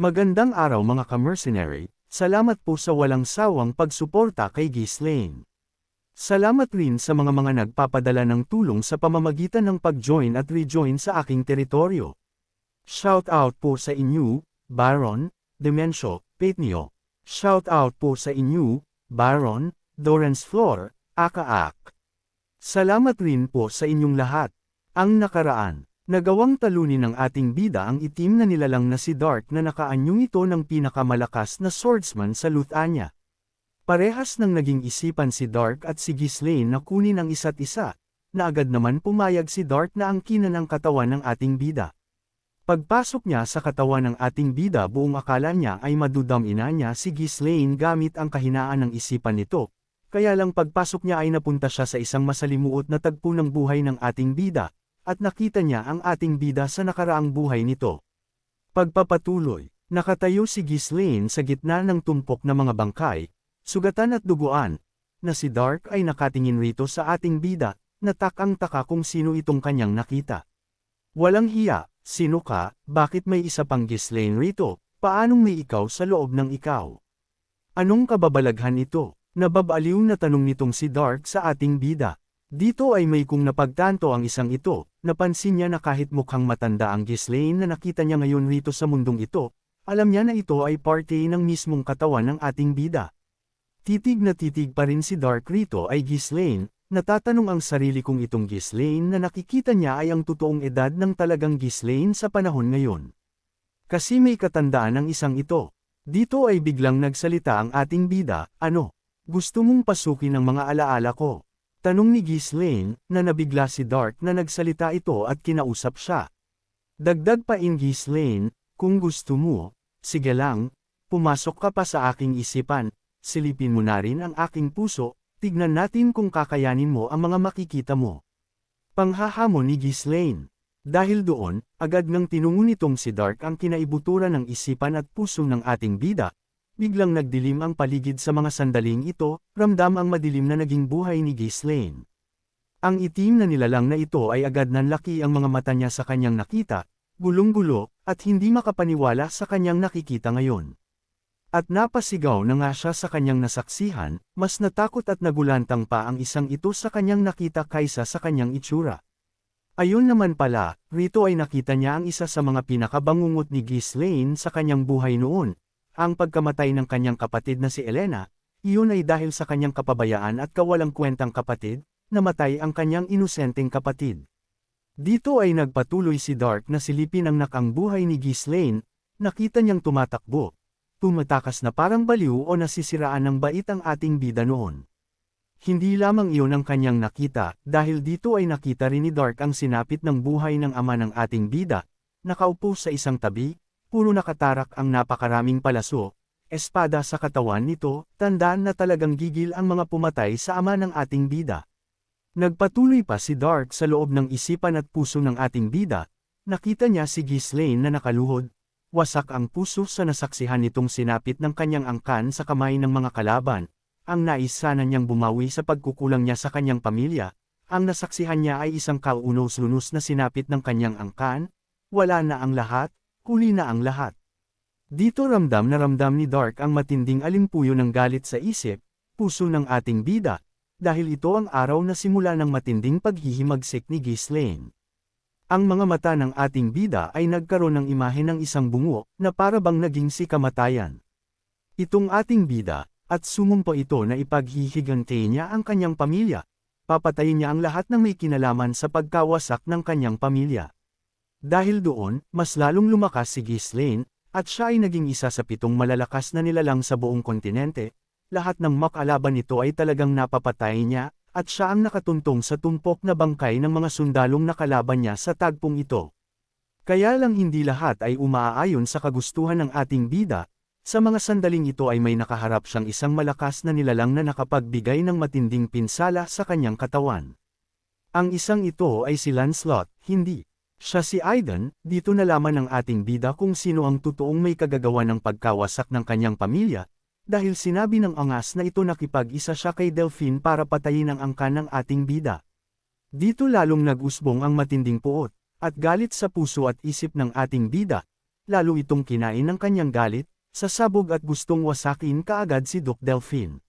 Magandang araw mga ka-mercenary, salamat po sa walang sawang pagsuporta kay Ghislaine. Salamat rin sa mga nagpapadala ng tulong sa pamamagitan ng pag-join at rejoin sa aking teritoryo. Shout out po sa inyo, Baron Demencio Petnio. Shout out po sa inyo, Baron Dorrance Flor, Akaak. Salamat rin po sa inyong lahat. Ang nakaraan. Nagawang talunin ng ating bida ang itim na nilalang na si Dark na nakaanyong ito ng pinakamalakas na swordsman sa Luthania. Parehas nang naging isipan si Dark at si Ghislaine na kunin ang isa't isa, na agad naman pumayag si Dark na angkinan ang katawan ng ating bida. Pagpasok niya sa katawan ng ating bida buong akala niya ay madudamina niya si Ghislaine gamit ang kahinaan ng isipan nito, kaya lang pagpasok niya ay napunta siya sa isang masalimuot na tagpo ng buhay ng ating bida. At nakita niya ang ating bida sa nakaraang buhay nito. Pagpapatuloy, nakatayo si Ghislaine sa gitna ng tumpok na mga bangkay, sugatan at duguan, na si Dark ay nakatingin rito sa ating bida, na takang-taka kung sino itong kanyang nakita. Walang hiya, sino ka, bakit may isa pang Ghislaine rito, paanong may ikaw sa loob ng ikaw? Anong kababalaghan ito? Nababaliw na tanong nitong si Dark sa ating bida. Dito ay may kung napagtanto ang isang ito, napansin niya na kahit mukhang matanda ang Ghislaine na nakita niya ngayon rito sa mundong ito, alam niya na ito ay parte ng mismong katawan ng ating bida. Titig na titig pa rin si Dark rito ay Ghislaine, natatanong ang sarili kung itong Ghislaine na nakikita niya ay ang totoong edad ng talagang Ghislaine sa panahon ngayon. Kasi may katandaan ng isang ito. Dito ay biglang nagsalita ang ating bida, ano? Gusto mong pasukin ang mga alaala ko? Tanong ni Ghislaine, na nabigla si Dark na nagsalita ito at kinausap siya. Dagdag pa in Ghislaine, kung gusto mo, sige lang, pumasok ka pa sa aking isipan, silipin mo na rin ang aking puso, tignan natin kung kakayanin mo ang mga makikita mo. Panghahamon ni Ghislaine. Dahil doon, agad ngang tinungo nitong si Dark ang kinaibuturan ng isipan at puso ng ating bida. Biglang nagdilim ang paligid sa mga sandaling ito, ramdam ang madilim na naging buhay ni Ghislaine. Ang itim na nilalang na ito ay agad nanlaki ang mga mata niya sa kanyang nakita, gulong-gulo, at hindi makapaniwala sa kanyang nakikita ngayon. At napasigaw na nga siya sa kanyang nasaksihan, mas natakot at nagulantang pa ang isang ito sa kanyang nakita kaysa sa kanyang itsura. Ayun naman pala, rito ay nakita niya ang isa sa mga pinakabangungot ni Ghislaine sa kanyang buhay noon. Ang pagkamatay ng kanyang kapatid na si Elena, iyon ay dahil sa kanyang kapabayaan at kawalang kwentang kapatid, namatay ang kanyang inosenteng kapatid. Dito ay nagpatuloy si Dark na silipin ang nakang buhay ni Ghislaine, nakita niyang tumatakbo, tumatakas na parang baliw o nasisiraan ng bait ang ating bida noon. Hindi lamang iyon ang kanyang nakita, dahil dito ay nakita rin ni Dark ang sinapit ng buhay ng ama ng ating bida, nakaupo sa isang tabi, puro nakatarak ang napakaraming palaso, espada sa katawan nito, tandaan na talagang gigil ang mga pumatay sa ama ng ating bida. Nagpatuloy pa si Dark sa loob ng isipan at puso ng ating bida, nakita niya si Ghislaine na nakaluhod, wasak ang puso sa nasaksihan nitong sinapit ng kanyang angkan sa kamay ng mga kalaban, ang nais sana niyang bumawi sa pagkukulang niya sa kanyang pamilya, ang nasaksihan niya ay isang kaunos-lunos na sinapit ng kanyang angkan, wala na ang lahat, huli na ang lahat. Dito ramdam na ramdam ni Dark ang matinding alimpuyo ng galit sa isip, puso ng ating bida, dahil ito ang araw na simula ng matinding paghihimagsik ni Ghislaine. Ang mga mata ng ating bida ay nagkaroon ng imahe ng isang bungo, na para bang naging si kamatayan. Itong ating bida, at sumumpa ito na ipaghihigante niya ang kanyang pamilya, papatayin niya ang lahat ng may kinalaman sa pagkawasak ng kanyang pamilya. Dahil doon, mas lalong lumakas si Ghislaine, at siya ay naging isa sa 7 malalakas na nilalang sa buong kontinente, lahat ng makalaban nito ay talagang napapatay niya, at siya ang nakatuntong sa tumpok na bangkay ng mga sundalong nakalaban niya sa tagpong ito. Kaya lang hindi lahat ay umaayon sa kagustuhan ng ating bida, sa mga sandaling ito ay may nakaharap siyang isang malakas na nilalang na nakapagbigay ng matinding pinsala sa kanyang katawan. Ang isang ito ay si Lancelot, hindi. Siya si Aidan, dito nalaman ng ating bida kung sino ang totoong may kagagawa ng pagkawasak ng kanyang pamilya, dahil sinabi ng angas na ito nakipag-isa siya kay Delphine para patayin ang angkan ng ating bida. Dito lalong nag-usbong ang matinding puot, at galit sa puso at isip ng ating bida, lalo itong kinain ng kanyang galit, sasabog at gustong wasakin kaagad si Duke Delphine.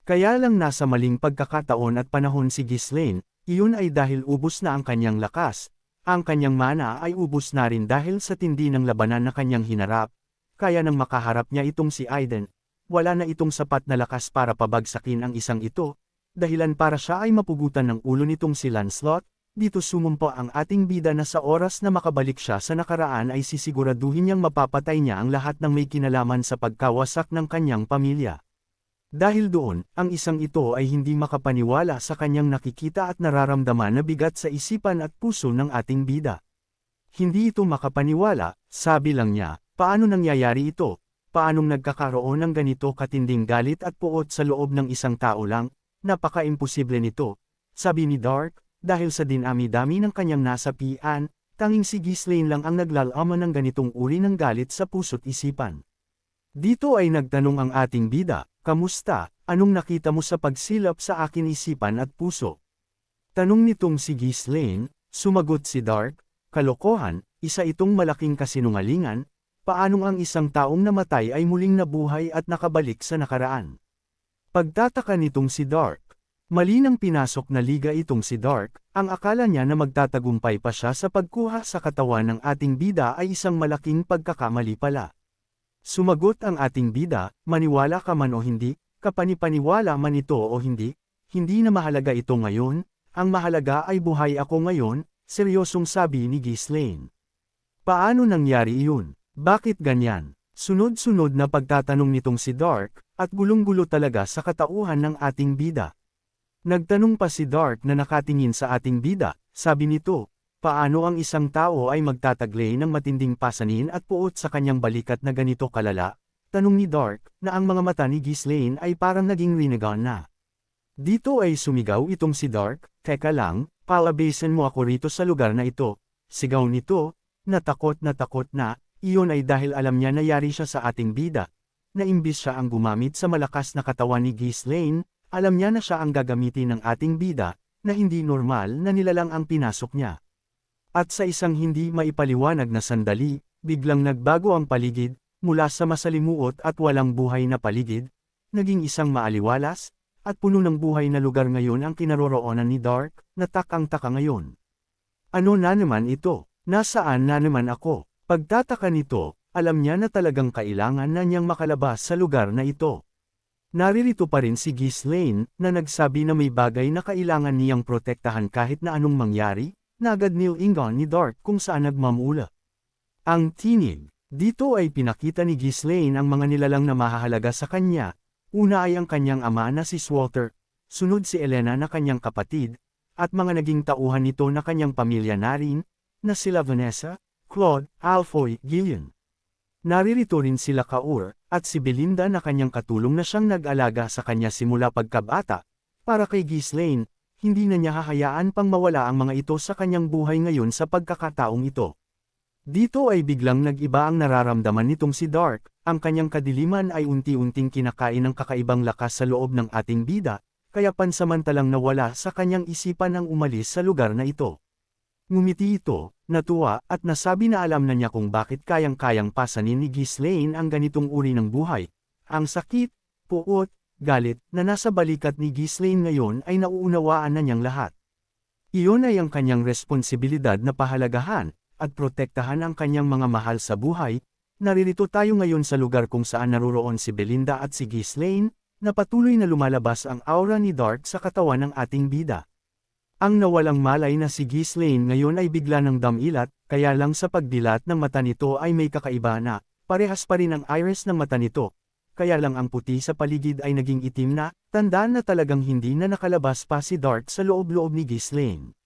Kaya lang nasa maling pagkakataon at panahon si Ghislaine, iyon ay dahil ubos na ang kanyang lakas, ang kanyang mana ay ubos na rin dahil sa tindi ng labanan na kanyang hinarap, kaya nang makaharap niya itong si Aiden, wala na itong sapat na lakas para pabagsakin ang isang ito, dahilan para siya ay mapugutan ng ulo nitong si Lancelot. Dito sumumpa ang ating bida na sa oras na makabalik siya sa nakaraan ay sisiguraduhin niyang mapapatay niya ang lahat ng may kinalaman sa pagkawasak ng kanyang pamilya. Dahil doon, ang isang ito ay hindi makapaniwala sa kanyang nakikita at nararamdaman na bigat sa isipan at puso ng ating bida. Hindi ito makapaniwala, sabi lang niya, paano nangyayari ito? Paanong nagkakaroon ng ganito katinding galit at puot sa loob ng isang tao lang? Napaka-imposible nito, sabi ni Dark. Dahil sa dinami-dami ng kanyang nasapian, tanging si Ghislaine lang ang naglalaman ng ganitong uri ng galit sa puso't isipan. Dito ay nagtanong ang ating bida, kamusta, anong nakita mo sa pagsilap sa akin isipan at puso? Tanong nitong si Ghislaine, sumagot si Dark, kalokohan, isa itong malaking kasinungalingan, paanong ang isang taong namatay ay muling nabuhay at nakabalik sa nakaraan? Pagtataka nitong si Dark. Malinang pinasok na liga itong si Dark, ang akala niya na magtatagumpay pa siya sa pagkuha sa katawan ng ating bida ay isang malaking pagkakamali pala. Sumagot ang ating bida, maniwala ka man o hindi, kapanipaniwala man ito o hindi na mahalaga ito ngayon, ang mahalaga ay buhay ako ngayon, seryosong sabi ni Ghislaine. Paano nangyari iyon? Bakit ganyan? Sunod-sunod na pagtatanong nitong si Dark, at gulong-gulo talaga sa katauhan ng ating bida. Nagtanong pa si Dark na nakatingin sa ating bida, sabi nito, paano ang isang tao ay magtataglay ng matinding pasanin at puot sa kanyang balikat na ganito kalala? Tanong ni Dark, na ang mga mata ni Ghislaine ay parang naging rinagan na. Dito ay sumigaw itong si Dark, teka lang, palabasin mo ako rito sa lugar na ito. Sigaw nito, natakot na, iyon ay dahil alam niya na yari siya sa ating bida, na imbis siya ang gumamit sa malakas na katawan ni Ghislaine, alam niya na siya ang gagamitin ng ating bida, na hindi normal na nilalang ang pinasok niya. At sa isang hindi maipaliwanag na sandali, biglang nagbago ang paligid, mula sa masalimuot at walang buhay na paligid, naging isang maaliwalas, at puno ng buhay na lugar ngayon ang kinaroroonan ni Dark, na takang-taka ngayon. Ano na naman ito? Nasaan na naman ako? Pagtataka nito, alam niya na talagang kailangan na niyang makalabas sa lugar na ito. Naririto pa rin si Ghislaine, na nagsabi na may bagay na kailangan niyang protektahan kahit na anong mangyari, na agad nilingon ni Dark kung saan nagmamula. Ang tinig. Dito ay pinakita ni Ghislaine ang mga nilalang na mahahalaga sa kanya. Una ay ang kanyang ama na si Swalter, sunod si Elena na kanyang kapatid, at mga naging tauhan nito na kanyang pamilya na rin, na sila Vanessa, Claude, Alfoy, Gillian. Naririto rin sila Kaur, at si Belinda na kanyang katulong na siyang nag-alaga sa kanya simula pagkabata. Para kay Ghislaine, hindi na niya hahayaan pang mawala ang mga ito sa kanyang buhay ngayon sa pagkakataong ito. Dito ay biglang nag-iba ang nararamdaman nitong si Dark, ang kanyang kadiliman ay unti-unting kinakain ng kakaibang lakas sa loob ng ating bida, kaya pansamantalang nawala sa kanyang isipan ang umalis sa lugar na ito. Ngumiti ito, natuwa, at nasabi na alam na niya kung bakit kayang-kayang pasanin ni Ghislaine ang ganitong uri ng buhay. Ang sakit, puot, galit, na nasa balikat ni Ghislaine ngayon ay nauunawaan na niyang lahat. Iyon ay ang kanyang responsibilidad na pahalagahan, at protektahan ang kanyang mga mahal sa buhay. Naririto tayo ngayon sa lugar kung saan naroroon si Belinda at si Ghislaine, na patuloy na lumalabas ang aura ni Dark sa katawan ng ating bida. Ang nawalang malay na si Ghislaine ngayon ay bigla ng damilat, kaya lang sa pagdilat ng mata nito ay may kakaiba na, parehas pa rin ang iris ng mata nito, kaya lang ang puti sa paligid ay naging itim na, tandaan na talagang hindi na nakalabas pa si Dark sa loob-loob ni Ghislaine.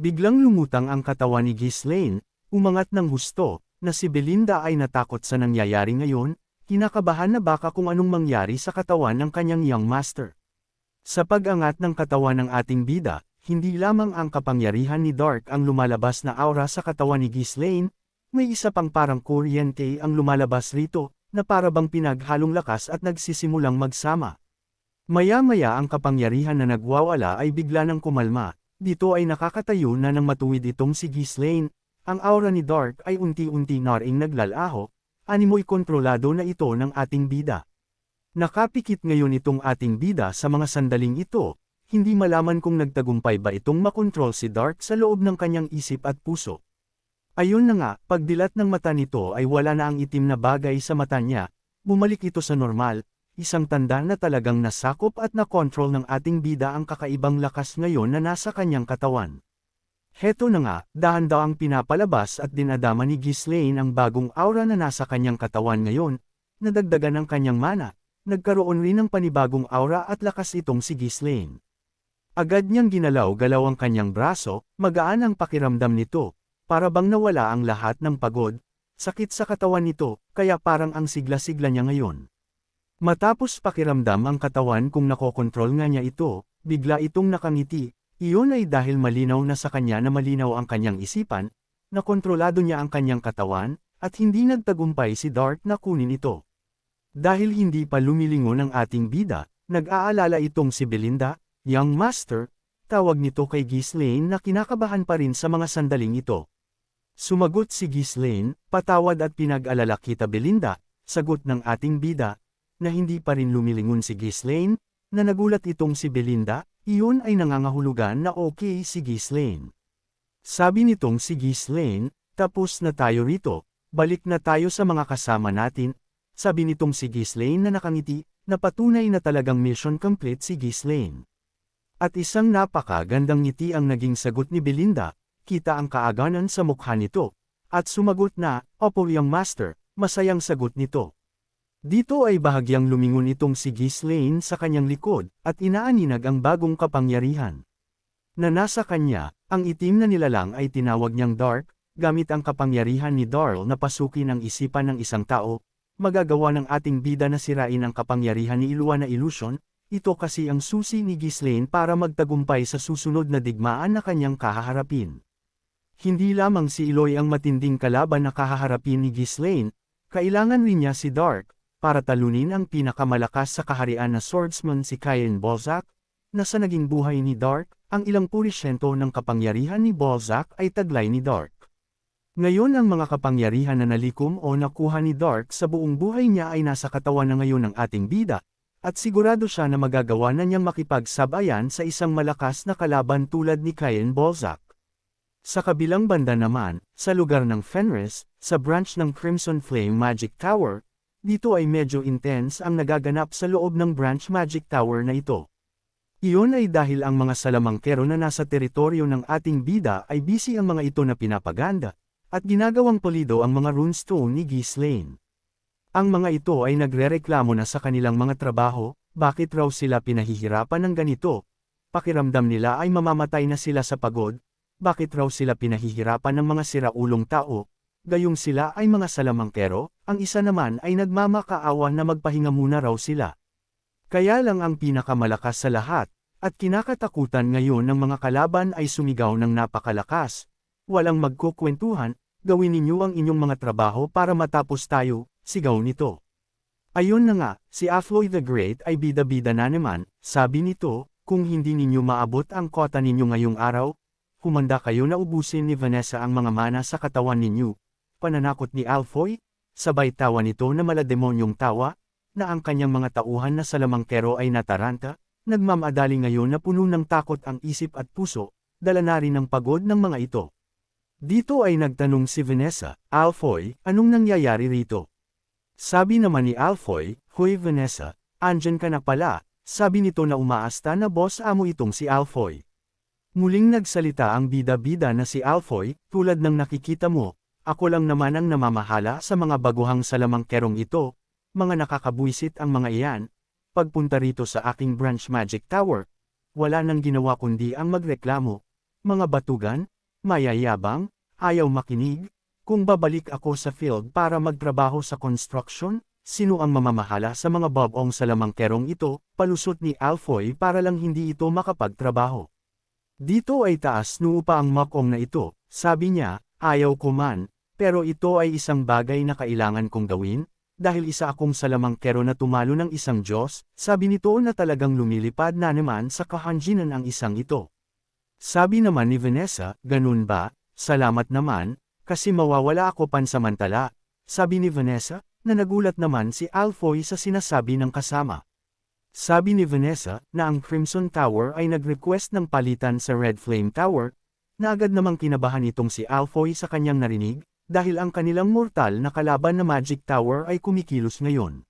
Biglang lumutang ang katawan ni Ghislaine, umangat ng husto, na si Belinda ay natakot sa nangyayari ngayon, kinakabahan na baka kung anong mangyari sa katawan ng kanyang young master. Sa pag-angat ng katawan ng ating bida, hindi lamang ang kapangyarihan ni Dark ang lumalabas na aura sa katawan ni Ghislaine, may isa pang parang kuryente ang lumalabas rito, na para bang pinaghalong lakas at nagsisimulang magsama. Maya-maya ang kapangyarihan na nagwawala ay bigla nang kumalma, dito ay nakakatayo na ng matuwid itong si Ghislaine, Ang aura ni Dark ay unti-unti na ring naglalaho, animoy kontrolado na ito ng ating bida. Nakapikit ngayon itong ating bida sa mga sandaling ito, hindi malaman kung nagtagumpay ba itong makontrol si Dark sa loob ng kanyang isip at puso. Ayun na nga, pagdilat ng mata nito ay wala na ang itim na bagay sa mata niya, bumalik ito sa normal, isang tanda na talagang nasakop at nakontrol ng ating bida ang kakaibang lakas ngayon na nasa kanyang katawan. Heto na nga, dahan-dahang pinapalabas at dinadama ni Ghislaine ang bagong aura na nasa kanyang katawan ngayon, nadagdagan ng kanyang mana, nagkaroon rin ng panibagong aura at lakas itong si Ghislaine. Agad niyang ginalaw-galaw ang kanyang braso, magaan ang pakiramdam nito, para bang nawala ang lahat ng pagod, sakit sa katawan nito, kaya parang ang sigla-sigla niya ngayon. Matapos pakiramdam ang katawan kung nakokontrol nga niya ito, bigla itong nakangiti, iyon ay dahil malinaw na sa kanya na malinaw ang kanyang isipan, na kontrolado niya ang kanyang katawan, at hindi nagtagumpay si Dark na kunin ito. Dahil hindi pa lumilingon ang ating bida, nag-aalala itong si Belinda, Young Master, tawag nito kay Ghislaine na kinakabahan pa rin sa mga sandaling ito. Sumagot si Ghislaine, patawad at pinag-alala kita Belinda, sagot ng ating bida, na hindi pa rin lumilingon si Ghislaine, na nagulat itong si Belinda, iyon ay nangangahulugan na okay si Ghislaine. Sabi nitong si Ghislaine, tapos na tayo rito, balik na tayo sa mga kasama natin, sabi nitong si Ghislaine na nakangiti, na patunay na talagang mission complete si Ghislaine. At isang napakagandang ngiti ang naging sagot ni Belinda, kita ang kaaganan sa mukha nito, at sumagot na, Opo Young Master, masayang sagot nito. Dito ay bahagyang lumingon itong si Ghislaine sa kanyang likod, at inaaninag ang bagong kapangyarihan. Na nasa kanya, ang itim na nilalang ay tinawag niyang Dark, gamit ang kapangyarihan ni Darl na pasukin ang isipan ng isang tao, magagawa ng ating bida na sirain ang kapangyarihan ni Iluwa na illusion. Ito kasi ang susi ni Ghislaine para magtagumpay sa susunod na digmaan na kanyang kahaharapin. Hindi lamang si Eloy ang matinding kalaban na kahaharapin ni Ghislaine, kailangan rin niya si Dark, para talunin ang pinakamalakas sa kaharian na swordsman si Cain Balzac, na sa naging buhay ni Dark, ang ilang purisyento ng kapangyarihan ni Balzac ay taglay ni Dark. Ngayon ang mga kapangyarihan na nalikom o nakuha ni Dark sa buong buhay niya ay nasa katawan na ngayon ng ating bida, at sigurado siya na magagawa na niyang makipagsabayan sa isang malakas na kalaban tulad ni Cain Balzac. Sa kabilang banda naman, sa lugar ng Fenris, sa branch ng Crimson Flame Magic Tower, dito ay medyo intense ang nagaganap sa loob ng branch Magic Tower na ito. Iyon ay dahil ang mga salamangkero na nasa teritoryo ng ating bida ay busy ang mga ito na pinapaganda, at ginagawang polido ang mga runestone ni Ghislaine. Ang mga ito ay nagrereklamo na sa kanilang mga trabaho, bakit raw sila pinahihirapan ng ganito? Pakiramdam nila ay mamamatay na sila sa pagod, bakit raw sila pinahihirapan ng mga siraulong tao? Gayong sila ay mga salamangkero, ang isa naman ay nagmamakaawa na magpahinga muna raw sila. Kaya lang ang pinakamalakas sa lahat, at kinakatakutan ngayon ng mga kalaban ay sumigaw ng napakalakas. Walang magkukwentuhan, gawin ninyo ang inyong mga trabaho para matapos tayo. Sigaw nito. Ayun na nga, si Afloy the Great ay bida-bida na naman, sabi nito, kung hindi ninyo maabot ang kota ninyo ngayong araw, humanda kayo na ubusin ni Vanessa ang mga mana sa katawan ninyo. Pananakot ni Alfoy, sabay tawa nito na malademonyong tawa, na ang kanyang mga tauhan na salamangkero ay nataranta, nagmamadali ngayon na puno ng takot ang isip at puso, dala na rin ng pagod ng mga ito. Dito ay nagtanong si Vanessa, Alfoy, anong nangyayari rito? Sabi naman ni Alfoy, Hoy Vanessa, andyan ka na pala, sabi nito na umaasta na boss amo itong si Alfoy. Muling nagsalita ang bida-bida na si Alfoy, tulad ng nakikita mo, ako lang naman ang namamahala sa mga baguhang salamangkerong ito, mga nakakabwisit ang mga iyan, pagpunta rito sa aking branch Magic Tower, wala nang ginawa kundi ang magreklamo, mga batugan, mayayabang, ayaw makinig. Kung babalik ako sa field para magtrabaho sa construction, sino ang mamamahala sa mga babong salamangkerong ito, palusot ni Alfoy para lang hindi ito makapagtrabaho. Dito ay taas noo pa ang makong na ito, sabi niya, ayaw ko man, pero ito ay isang bagay na kailangan kong gawin, dahil isa akong salamangkero na tumalo ng isang Diyos, sabi nito na talagang lumilipad na naman sa kahanjinan ang isang ito. Sabi naman ni Vanessa, ganun ba, salamat naman, Kasi mawawala ako pansamantala, sabi ni Vanessa, na nagulat naman si Alfoy sa sinasabi ng kasama. Sabi ni Vanessa na ang Crimson Tower ay nag-request ng palitan sa Red Flame Tower, na agad namang kinabahan itong si Alfoy sa kanyang narinig, dahil ang kanilang mortal na kalaban na Magic Tower ay kumikilos ngayon.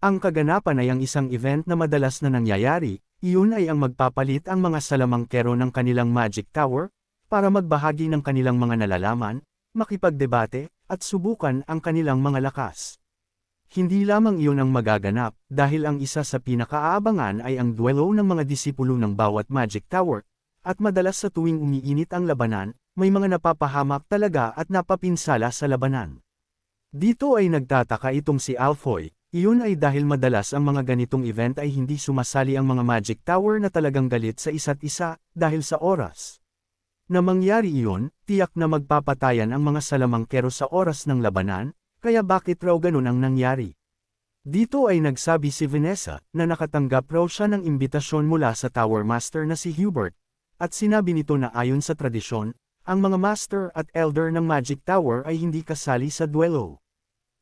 Ang kaganapan ay ang isang event na madalas na nangyayari, iyon ay ang magpapalit ang mga salamangkero ng kanilang Magic Tower, para magbahagi ng kanilang mga nalalaman, makipagdebate, at subukan ang kanilang mga lakas. Hindi lamang iyon ang magaganap, dahil ang isa sa pinakaabangan ay ang duelo ng mga disipulo ng bawat Magic Tower, at madalas sa tuwing umiinit ang labanan, may mga napapahamak talaga at napapinsala sa labanan. Dito ay nagtataka itong si Alfoy, iyon ay dahil madalas ang mga ganitong event ay hindi sumasali ang mga Magic Tower na talagang galit sa isa't isa, dahil sa oras. Na mangyari iyon, tiyak na magpapatayan ang mga salamangkero sa oras ng labanan, kaya bakit raw ganun ang nangyari? Dito ay nagsabi si Vanessa, na nakatanggap raw siya ng imbitasyon mula sa Tower Master na si Hubert, at sinabi nito na ayon sa tradisyon, ang mga Master at Elder ng Magic Tower ay hindi kasali sa duelo.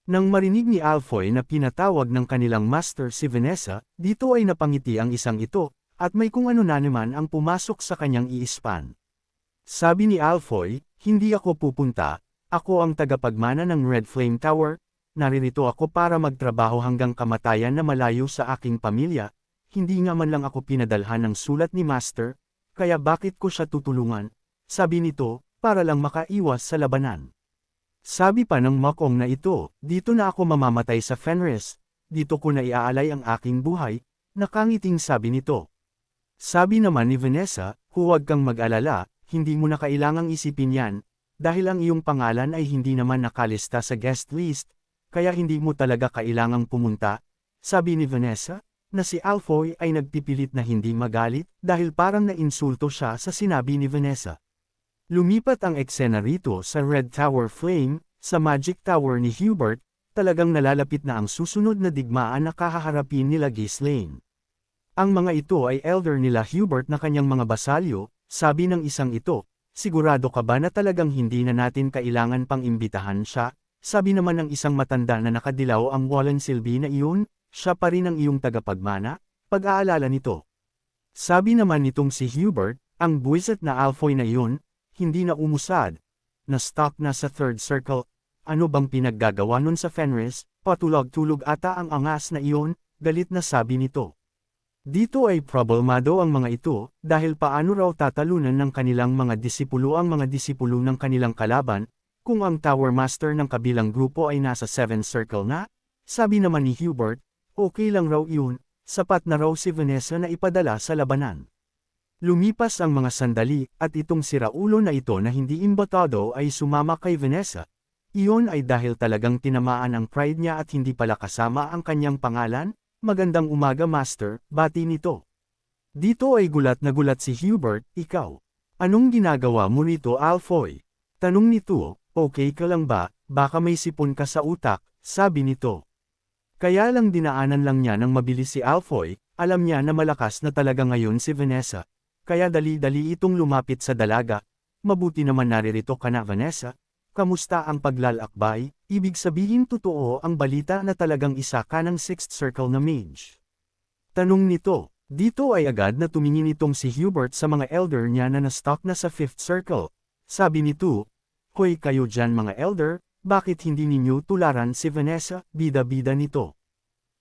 Nang marinig ni Alfoy na pinatawag ng kanilang master si Vanessa, dito ay napangiti ang isang ito, at may kung ano na naman ang pumasok sa kanyang iispan. Sabi ni Alfoy, hindi ako pupunta, ako ang tagapagmana ng Red Flame Tower, naririto ako para magtrabaho hanggang kamatayan na malayo sa aking pamilya, hindi nga man lang ako pinadalhan ng sulat ni Master, kaya bakit ko siya tutulungan, sabi nito, para lang makaiwas sa labanan. Sabi pa ng Mokong na ito, dito na ako mamamatay sa Fenris, dito ko na iaalay ang aking buhay, nakangiting sabi nito. Sabi naman ni Vanessa, huwag kang mag-alala, hindi mo na kailangang isipin yan, dahil ang iyong pangalan ay hindi naman nakalista sa guest list, kaya hindi mo talaga kailangang pumunta, sabi ni Vanessa, na si Alfoy ay nagpipilit na hindi magalit, dahil parang nainsulto siya sa sinabi ni Vanessa. Lumipat ang eksena rito sa Red Tower Flame, sa Magic Tower ni Hubert, talagang nalalapit na ang susunod na digmaan na kahaharapin nila Ghislaine. Ang mga ito ay elder nila Hubert na kanyang mga basalyo, sabi ng isang ito, sigurado ka ba na talagang hindi na natin kailangan pang imbitahan siya? Sabi naman ng isang matanda na nakadilaw ang Wallen Silby na iyon, siya pa rin ang iyong tagapagmana, pag-aalala nito. Sabi naman nitong si Hubert, ang buwisit na Alfoy na iyon, hindi na umusad, na stuck na sa third circle, ano bang pinaggagawa nun sa Fenris, patulog-tulog ata ang angas na iyon, galit na sabi nito. Dito ay problemado ang mga ito, dahil paano raw tatalunan ng kanilang mga disipulo ang mga disipulo ng kanilang kalaban, kung ang Tower Master ng kabilang grupo ay nasa 7th circle na, sabi naman ni Hubert, okay lang raw iyon, sapat na raw si Vanessa na ipadala sa labanan. Lumipas ang mga sandali, at itong siraulo na ito na hindi imbotado ay sumama kay Vanessa. Iyon ay dahil talagang tinamaan ang pride niya at hindi pala kasama ang kanyang pangalan. Magandang umaga Master, bati nito. Dito ay gulat na gulat si Hubert, ikaw. Anong ginagawa mo nito Alfoy? Tanong nito, okay ka lang ba, baka may sipon ka sa utak, sabi nito. Kaya lang dinaanan lang niya ng mabilis si Alfoy, alam niya na malakas na talaga ngayon si Vanessa. Kaya dali-dali itong lumapit sa dalaga, mabuti naman naririto ka na Vanessa, kamusta ang paglalakbay, ibig sabihin totoo ang balita na talagang isa ka ng 6th circle na mage. Tanong nito, dito ay agad na tumingin itong si Hubert sa mga elder niya na na-stuck na sa 5th circle, sabi nito, hoy kayo dyan mga elder, bakit hindi ninyo tularan si Vanessa, bida-bida nito.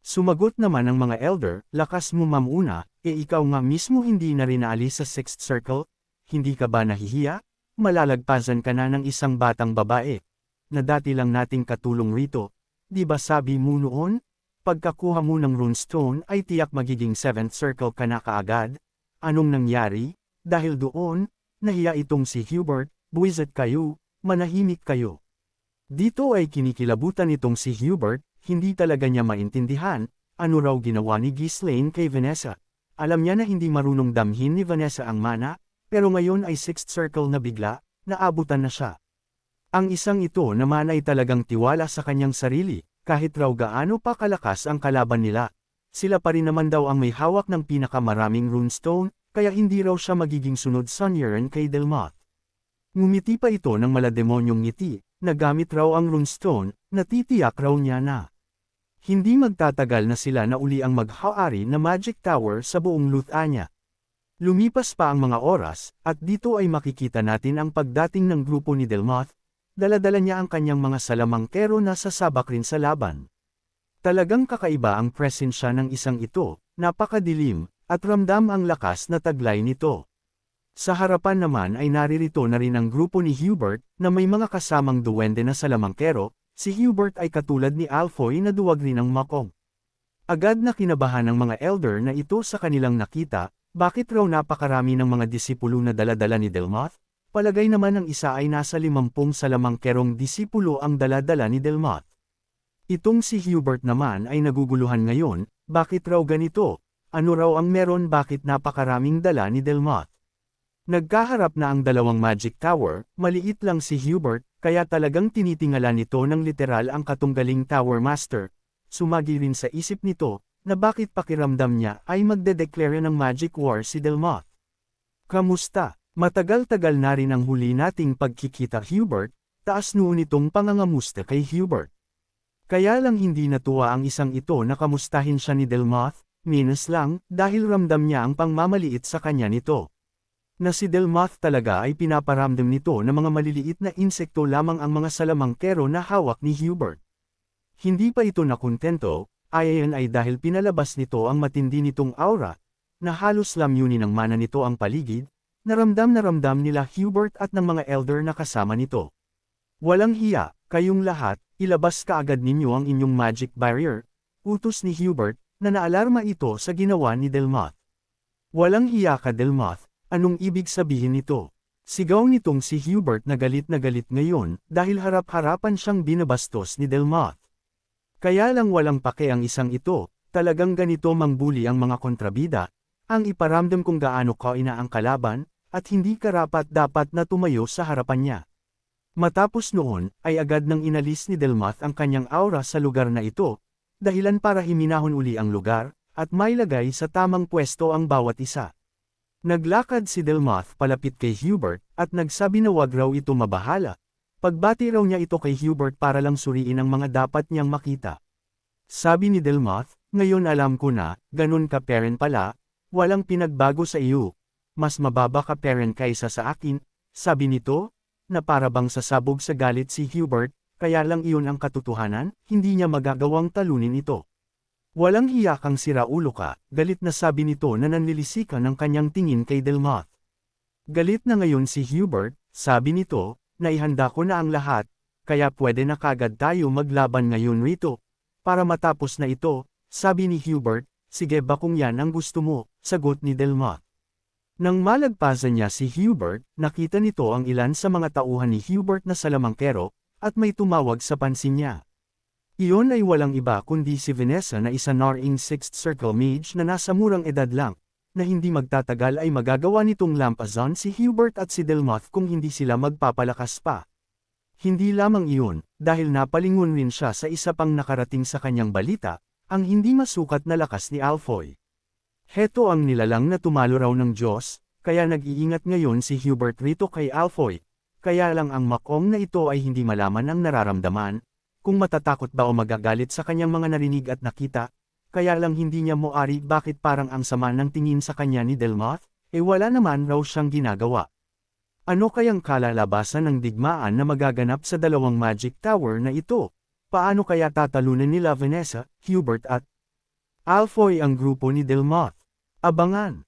Sumagot naman ang mga elder, lakas mo mamuna, ikaw nga mismo hindi na rin naalis sa 6th circle, hindi ka ba nahihiya? Malalagpasan ka na ng isang batang babae, na dati lang nating katulong rito, di ba sabi mo noon? Pagkakuha mo ng runestone ay tiyak magiging 7th circle ka na kaagad, anong nangyari? Dahil doon, nahiya itong si Hubert, buwisit kayo, manahimik kayo. Dito ay kinikilabutan itong si Hubert, hindi talaga niya maintindihan, ano raw ginawa ni Ghislaine kay Vanessa. Alam niya na hindi marunong damhin ni Vanessa ang mana, pero ngayon ay 6th circle na bigla, naabutan na siya. Ang isang ito naman ay talagang tiwala sa kanyang sarili, kahit raw gaano pa kalakas ang kalaban nila. Sila pa rin naman daw ang may hawak ng pinakamaraming runestone, kaya hindi raw siya magiging sunod Sun Yeren kay Delmoth. Ngumiti pa ito ng malademonyong ngiti, nagamit raw ang runestone, natitiyak raw niya na hindi magtatagal na sila na uli ang mag-aari na Magic Tower sa buong Luthania. Lumipas pa ang mga oras, at dito ay makikita natin ang pagdating ng grupo ni Delmoth, dala-dala niya ang kanyang mga salamangkero na sasabak rin sa laban. Talagang kakaiba ang presensya ng isang ito, napakadilim, at ramdam ang lakas na taglay nito. Sa harapan naman ay naririto na rin ang grupo ni Hubert, na may mga kasamang duwende na salamangkero. Si Hubert ay katulad ni Alfoy na duwag rin ng makong. Agad na kinabahan ng mga elder na ito sa kanilang nakita, bakit raw napakarami ng mga disipulo na dala-dala ni Delmoth? Palagay naman ng isa ay nasa 50 salamangkerong disipulo ang dala-dala ni Delmoth. Itong si Hubert naman ay naguguluhan ngayon, bakit raw ganito? Ano raw ang meron bakit napakaraming dala ni Delmoth? Nagkaharap na ang dalawang Magic Tower, maliit lang si Hubert, kaya talagang tinitingala nito ng literal ang katunggaling Tower Master. Sumagi rin sa isip nito, na bakit pakiramdam niya ay magdedeklara ng Magic War si Delmoth. Kamusta? Matagal-tagal na rin ang huli nating pagkikita Hubert, taas noon itong pangangamusta kay Hubert. Kaya lang hindi natuwa ang isang ito na kamustahin siya ni Delmoth, minus lang, dahil ramdam niya ang pangmamaliit sa kanya nito. Na si Delmoth talaga ay pinaparamdam nito na mga maliliit na insekto lamang ang mga salamangkero na hawak ni Hubert. Hindi pa ito nakontento, ayon ay dahil pinalabas nito ang matindi nitong aura, na halos lamyunin ng mana nito ang paligid, na ramdam nila Hubert at ng mga elder na kasama nito. Walang hiya, kayong lahat, ilabas kaagad ninyo ang inyong magic barrier, utos ni Hubert, na naalarma ito sa ginawa ni Delmoth. Walang hiya ka Delmoth. Anong ibig sabihin nito? Sigaw nitong si Hubert na galit ngayon, dahil harap-harapan siyang binabastos ni Delmoth. Kaya lang walang pake ang isang ito, talagang ganito mangbuli ang mga kontrabida, ang iparamdam kung gaano kaina ang kalaban, at hindi karapat-dapat na tumayo sa harapan niya. Matapos noon, ay agad nang inalis ni Delmoth ang kanyang aura sa lugar na ito, dahilan para himinahon uli ang lugar, at mailagay sa tamang pwesto ang bawat isa. Naglakad si Delmoth palapit kay Hubert, at nagsabi na wag raw ito mabahala. Pagbati raw niya ito kay Hubert para lang suriin ang mga dapat niyang makita. Sabi ni Delmoth, ngayon alam ko na, ganun ka parent pala, walang pinagbago sa iyo. Mas mababa ka parent kaysa sa akin, sabi nito, na para bang sasabog sa galit si Hubert, kaya lang iyon ang katotohanan, hindi niya magagawang talunin ito. Walang hiya kang siraulo ka, galit na sabi nito na nanlilisikan ng kanyang tingin kay Delmoth. Galit na ngayon si Hubert, sabi nito, na ihanda ko na ang lahat, kaya pwede na kagad tayo maglaban ngayon rito. Para matapos na ito, sabi ni Hubert, sige ba kung yan ang gusto mo, sagot ni Delmoth. Nang malagpasan niya si Hubert, nakita nito ang ilan sa mga tauhan ni Hubert na salamangkero, at may tumawag sa pansin niya. Iyon ay walang iba kundi si Vanessa na isa naring 6th Circle Mage na nasa murang edad lang, na hindi magtatagal ay magagawa nitong lampazon si Hubert at si Delmoth kung hindi sila magpapalakas pa. Hindi lamang iyon, dahil napalingon rin siya sa isa pang nakarating sa kanyang balita, ang hindi masukat na lakas ni Alfoy. Heto ang nilalang na tumalo raw ng Diyos, kaya nag-iingat ngayon si Hubert rito kay Alfoy, kaya lang ang makong na ito ay hindi malaman ang nararamdaman, kung matatakot ba o magagalit sa kanyang mga narinig at nakita, kaya lang hindi niya moari bakit parang ang sama ng tingin sa kanya ni Delmoth, wala naman raw siyang ginagawa. Ano kayang kalalabasan ng digmaan na magaganap sa dalawang Magic Tower na ito? Paano kaya tatalunan nila Vanessa, Hubert at Alfoy ang grupo ni Delmoth? Abangan!